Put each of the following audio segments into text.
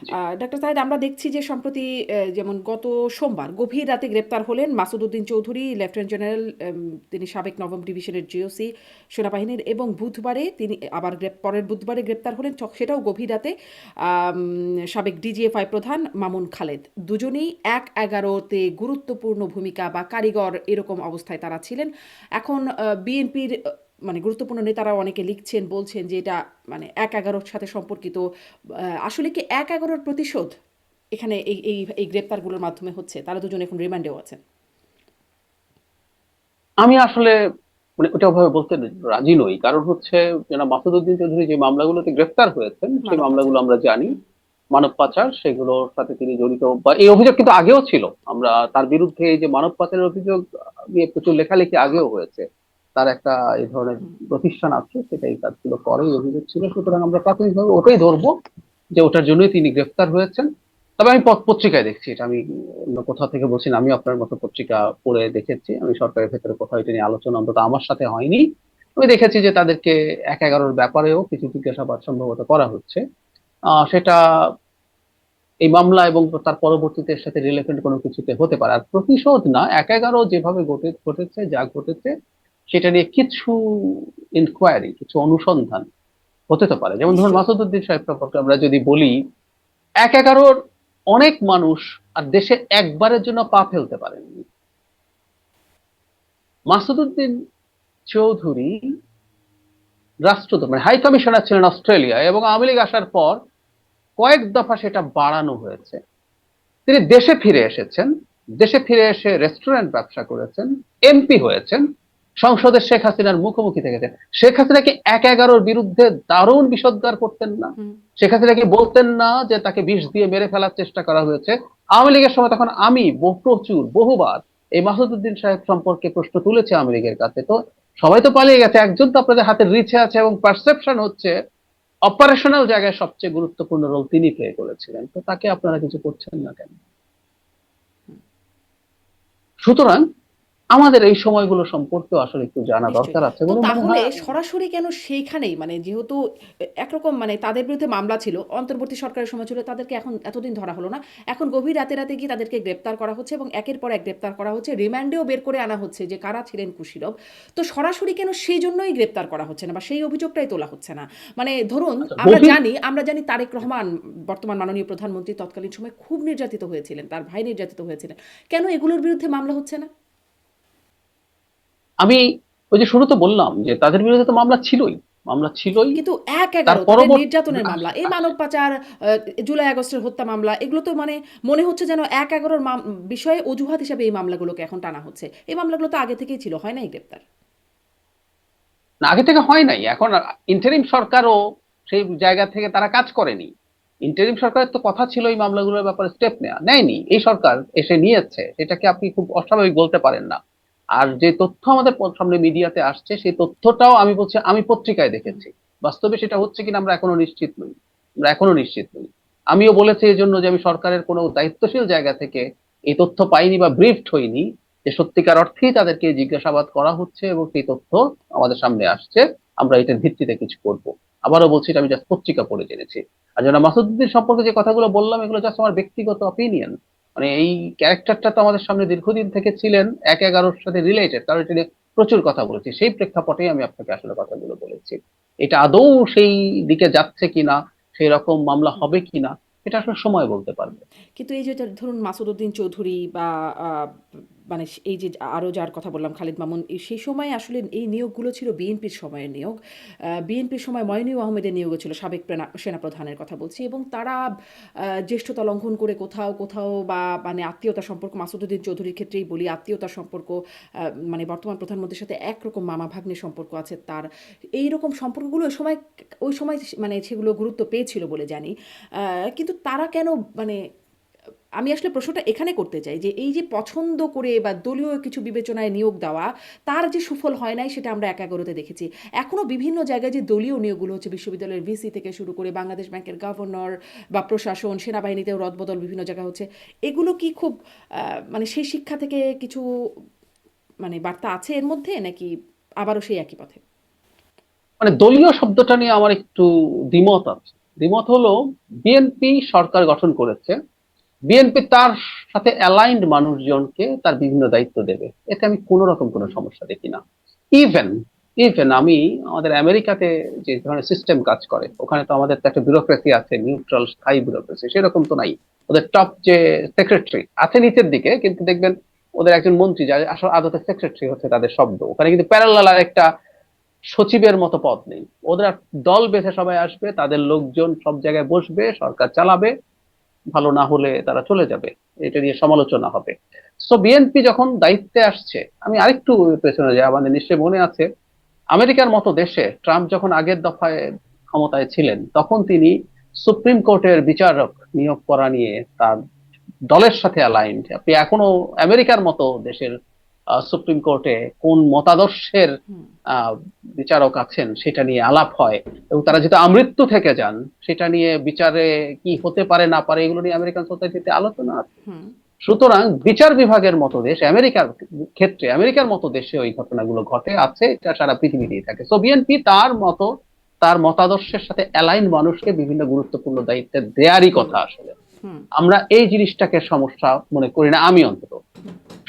জি। Doctor Shahed, আমরা দেখছি যে সম্প্রতি যেমন গত সোমবার গভীর রাতে গ্রেপ্তার হলেন মাসুদ উদ্দিন চৌধুরী, লেফটেন্যান্ট জেনারেল, তিনি সাবেক নবম ডিভিশনের জিওসি সেনাবাহিনীর, এবং বুধবারে তিনি আবার পরের বুধবারে গ্রেপ্তার হলেন, সেটাও গভীর রাতে সাবেক ডিজিএফআই প্রধান মামুন খালেদ। দুজনেই ১/১১-তে গুরুত্বপূর্ণ ভূমিকা বা কারিগর এরকম অবস্থায় তারা ছিলেন। এখন বিএনপির মানে গুরুত্বপূর্ণ নেতারা অনেকে লিখছেন, বলছেন যে এটা মানে ১/১১-র সাথে সম্পর্কিত। আসলে কি ১/১১-র প্রতিশোধ এখানে এই এই এই গ্রেপ্তারগুলোর মাধ্যমে হচ্ছে? তারা দুজন এখন রিমান্ডেও আছেন। আমি আসলে মানে ওটা ওভাবে বলতে রাজি নই, কারণ হচ্ছে জনাব মাসুদউদ্দিন চৌধুরী যে মামলাগুলোতে গ্রেফতার হয়েছেন সেই মানব মামলাগুলো পাচার। আমরা জানি। হুম। মানব পাচার, সেগুলোর সাথে তিনি জড়িত বা এই অভিযোগ কিন্তু আগেও ছিল। আমরা তার বিরুদ্ধে এই যে মানব পাচারের অভিযোগ নিয়ে প্রচুর লেখালেখি আগেও হয়েছে। তার একটা এই ধরনের হুম। প্রতিষ্ঠান আছে, সেটা এই কাজগুলো করে, এই অভিযোগ ছিল। সুতরাং আমরা প্রাথমিকভাবে ওটাই ধরবো যে ওটার জন্যই তিনি গ্রেফতার হয়েছেন। তবে আমি পত্রিকায় দেখছি, এটা আমি অন্য কোথাও থেকে বলছি না, আমি আপনার মতো পত্রিকা পড়ে দেখেছি। আমি সরকারের ভেতরে কোথাও এটা নিয়ে আলোচনা অন্তত আমার সাথে হয়নি। আমি দেখেছি যে তাদেরকে ১/১১-র ব্যাপারেও কিছু জিজ্ঞাসাবাদ সম্ভবত করা হচ্ছে। সেটা এই মামলা এবং তার পরবর্তীতে এর সাথে রিলেভেন্ট কোনো কিছুতে হতে পারে। আর প্রতিশোধ না, ১/১১ যেভাবে ঘটেছে, যা ঘটেছে সেটা নিয়ে কিছু ইনকোয়ারি, কিছু অনুসন্ধান হতে তো পারে। যেমন ধরুন নিশ্চয়ই। মাসুদউদ্দিন সাহেব সম্পর্কে আমরা যদি বলি, ১/১১-র অনেক মানুষ আর দেশে একবারের জন্য পা ফেলতে পারেননি। মাসুদউদ্দিন চৌধুরী রাষ্ট্রদূত মানে হাই কমিশনার ছিলেন অস্ট্রেলিয়ায়, এবং আওয়ামী লীগ আসার পর কয়েক দফা সেটা বাড়ানো হয়েছে। তিনি দেশে ফিরে এসেছেন, দেশে ফিরে এসে রেস্টুরেন্ট ব্যবসা করেছেন, এমপি হয়েছেন, সংসদে শেখ হাসিনার মুখোমুখি থেকেছেন। শেখ হাসিনা কি ১/১১-র বিরুদ্ধে দারুণ বিষোদ্গার করতেন না? হুম। শেখ হাসিনা কি বলতেন না যে তাকে বিষ দিয়ে মেরে ফেলার চেষ্টা করা হয়েছে? আওয়ামী লীগের সময় তখন আমি প্রচুর বহুবার এই মাসুদউদ্দিন সাহেব সম্পর্কে প্রশ্ন তুলেছে আওয়ামী লীগের কাছে। তো সবাই তো পালিয়ে গেছে, একজন তো আপনাদের হাতের রিচে আছে, এবং পারসেপশন হচ্ছে অপারেশনাল জায়গায় সবচেয়ে গুরুত্বপূর্ণ রোল তিনি প্লে করেছিলেন। তো তাকে আপনারা কিছু করছেন না কেন? সুতরাং আমাদের এই সময়গুলো সম্পর্কে আসলে একটু জানা নিশ্চয়ই। দরকার আছে তো বলে মনে তাহলে হয়। সরাসরি কেন সেইখানেই, মানে যেহেতু একরকম মানে তাদের বিরুদ্ধে মামলা ছিল, অন্তর্বর্তী সরকারের সময় ছিল, তাদেরকে এখন এতদিন ধরা হলো না। এখন গভীর রাতে রাতে গিয়ে তাদেরকে গ্রেপ্তার করা হচ্ছে এবং একের পর এক গ্রেপ্তার করা হচ্ছে। রিমান্ডেও বের করে আনা হচ্ছে যে কারা ছিলেন কুশীলব। তো সরাসরি কেন সেই জন্যই গ্রেপ্তার করা হচ্ছে না বা সেই অভিযোগটাই তোলা হচ্ছে না? মানে ধরুন, আচ্ছা, আমরা গভীর জানি আমরা জানি তারেক রহমান বর্তমান মাননীয় প্রধানমন্ত্রী তৎকালীন সময় খুব নির্যাতিত হয়েছিলেন, তার ভাই নির্যাতিত হয়েছিলেন। কেন এগুলোর বিরুদ্ধে মামলা হচ্ছে না? আমি ওই যে শুরুতে বললাম যে তাদের বিরুদ্ধে তো মামলা ছিলই, মামলা ছিলই। কিন্তু এক তার এগারো তাদের পরবর্তী নির্যাতনের মামলা, এই মানব পাচার, জুলাই আগস্টের হত্যা মামলা, এগুলো তো মানে মনে হচ্ছে যেন ১/১১-র বিষয়ে অজুহাত হিসেবে এই মামলাগুলোকে এখন টানা হচ্ছে। এই মামলাগুলো তো আগে থেকেই ছিল, হয় নাই গ্রেপ্তার? না, আগে থেকে হয় নাই। এখন ইন্টারিম সরকারও সেই জায়গা থেকে তারা কাজ করেনি। ইন্টারিম সরকারের তো কথা ছিল এই মামলাগুলোর ব্যাপারে স্টেপ নেওয়া, নেয়নি। এই সরকার এসে নিয়েছে, সেটাকে আপনি খুব অস্বাভাবিক বলতে পারেন না। আর যে তথ্য আমাদের সামনে মিডিয়াতে আসছে, সেই তথ্যটাও আমি বলছি আমি পত্রিকায় হুম। দেখেছি। বাস্তবে সেটা হচ্ছে কিনা আমরা এখনো নিশ্চিত নই। আমরা এখনো নিশ্চিত নই। আমিও বলেছি এই জন্য যে আমি সরকারের কোনো দায়িত্বশীল জায়গা থেকে এই তথ্য পাইনি বা ব্রিফড হইনি যে সত্যিকার অর্থেই তাদেরকে জিজ্ঞাসাবাদ করা হচ্ছে এবং সেই তথ্য আমাদের সামনে আসছে। আমরা এটার ভিত্তিতে কিছু করব। আবারও বলছি, এটা আমি জাস্ট পত্রিকা পড়ে জেনেছি। আর জনাব মাসুদুদ্দিন সম্পর্কে যে কথাগুলো বললাম, এগুলো জাস্ট আমার ব্যক্তিগত অপিনিয়ন। মানে এই ক্যারেক্টারটা তো আমাদের সামনে দীর্ঘদিন থেকে ছিলেন, ১/১১-র সাথে রিলেটেড, কারণ এটা নিয়ে প্রচুর কথা বলেছি। সেই প্রেক্ষাপটেই আমি আপনাকে আসলে কথাগুলো বলেছি। এটা আদৌ সেই দিকে যাচ্ছে কিনা, সেই রকম মামলা হবে কিনা, এটা আসলে সময় বলতে পারবে। কিন্তু এই যে ধরুন মাসুদ উদ্দিন চৌধুরী বা মানে এই যে আরও যার কথা বললাম খালিদ মামুন, সেই সময় আসলে এই নিয়োগগুলো ছিল বিএনপির সময়ের নিয়োগ। বিএনপির সময় ময়নূর আহমেদের নিয়োগও ছিল, সাবেক সেনাপ্রধানের কথা বলছি, এবং তারা জ্যেষ্ঠতা লঙ্ঘন করে কোথাও কোথাও বা মানে আত্মীয়তা সম্পর্ক, মাসুদ উদ্দিন চৌধুরীর ক্ষেত্রেই বলি, আত্মীয়তার সম্পর্ক, মানে বর্তমান প্রধানমন্ত্রীর সাথে একরকম মামা ভাগ্নের সম্পর্ক আছে তার। এই রকম সম্পর্কগুলো ওই সময় মানে সেগুলো গুরুত্ব পেয়েছিল বলে জানি। কিন্তু তারা কেন মানে, আমি আসলে প্রশ্নটা এখানে করতে চাই যে এই যে পছন্দ করে বা দলীয় কিছু বিবেচনায় নিয়োগ দেওয়া, তার যে সুফল হয় নাই সেটা আমরা ১/১১-তে দেখেছি। এখনও বিভিন্ন জায়গায় যে দলীয় নিয়োগগুলো হচ্ছে, বিশ্ববিদ্যালয়ের ভিসি থেকে শুরু করে বাংলাদেশ ব্যাংকের গভর্নর বা প্রশাসন, সেনাবাহিনীতেও রদবদল বিভিন্ন জায়গায় হচ্ছে। এগুলো কি খুব মানে সেই শিক্ষা থেকে কিছু মানে বার্তা আছে এর মধ্যে, নাকি আবারও সেই একই পথে? মানে দলীয় শব্দটা নিয়ে আমার একটু দ্বিমত আছে। দ্বিমত হলো, বিএনপি সরকার গঠন করেছে, বিএনপি তার সাথে অ্যালাইন্ড মানুষজনকে তার বিভিন্ন দায়িত্ব দেবে, এতে আমি কোনো রকম কোনো সমস্যা দেখি না। ইভেন ইভেন আমি আমাদের আমেরিকাতে যে ধরনের সিস্টেম কাজ করে, ওখানে তো আমাদের তো একটা ব্যুরোক্রেসি আছে, নিউট্রাল স্থায়ী ব্যুরোক্রেসি, সেরকম তো নাই। ওদের টপ যে সেক্রেটারি আছে নিচের দিকে, কিন্তু দেখবেন ওদের একজন মন্ত্রী, যার আসলে আদতে সেক্রেটারি হচ্ছে তাদের শব্দ, ওখানে কিন্তু প্যারালাল আর একটা সচিবের মতো পদ নেই। ওদের দল বেঁধে সবাই আসবে, তাদের লোকজন সব জায়গায় বসবে, সরকার চালাবে, ভালো না হলে তারা চলে যাবে, এটা নিয়ে সমালোচনা হবে। সো বিএনপি যখন দায়িত্বে আসছে, আমি আরেকটু পেছনে যাই, আমাদের নিশ্চয়ই মনে আছে আমেরিকার মতো দেশে ট্রাম্প যখন আগের দফায় ক্ষমতায় ছিলেন, তখন তিনি সুপ্রিম কোর্টের বিচারক নিয়োগ করা নিয়ে তার দলের সাথে অ্যালাইন্ড। আপনি এখনো আমেরিকার মতো দেশের সুপ্রিম কোর্টে কোন মতাদর্শের হুম, আহ, বিচারক আছেন সেটা নিয়ে আলাপ হয়, এবং তারা যেহেতু আমৃত্যু থেকে যান, সেটা নিয়ে বিচারে কি হতে পারে না পারে এগুলো নিয়ে আমেরিকান সোসাইটিতে আলোচনা আছে। হুম, সুতরাং বিচার বিভাগের মতো দেশ আমেরিকার ক্ষেত্রে, আমেরিকার মতো দেশে ওই ঘটনাগুলো ঘটে আছে, এটা সারা পৃথিবীতেই থাকে। সো বিএনপি তার মতো তার মতাদর্শের সাথে অ্যালাইন মানুষকে বিভিন্ন গুরুত্বপূর্ণ দায়িত্বে দেয়ারই হুম, কথা। আসলে হুম, আমরা এই জিনিসটাকে সমস্যা মনে করি না, আমি অন্তত।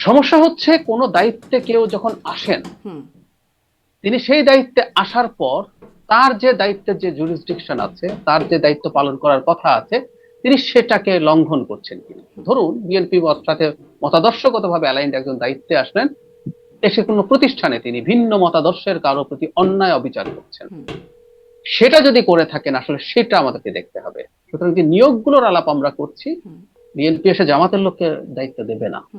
সমস্যা হচ্ছে কোনো দায়িত্বে কেউ যখন আসেন, হুম, তিনি সেই দায়িত্বে আসার পর তার যে দায়িত্বের যে জুরিসডিকশন আছে, তার যে দায়িত্ব পালন করার কথা আছে, তিনি সেটাকে লঙ্ঘন করছেন কিনা। ধরুন বিএনপি সাথে মতাদর্শগতভাবে অ্যালাইন্ড একজন দায়িত্বে আসলেন, দেশের কোনো প্রতিষ্ঠানে তিনি ভিন্ন মতাদর্শের কারো প্রতি অন্যায় অবিচার করছেন, হুম, সেটা যদি করে থাকেন আসলে সেটা আমাদেরকে দেখতে হবে। সুতরাং যে নিয়োগগুলোর আলাপ আমরা করছি, হুম, বিএনপি এসে জামাতের লোককে দায়িত্ব দেবে না। হুম।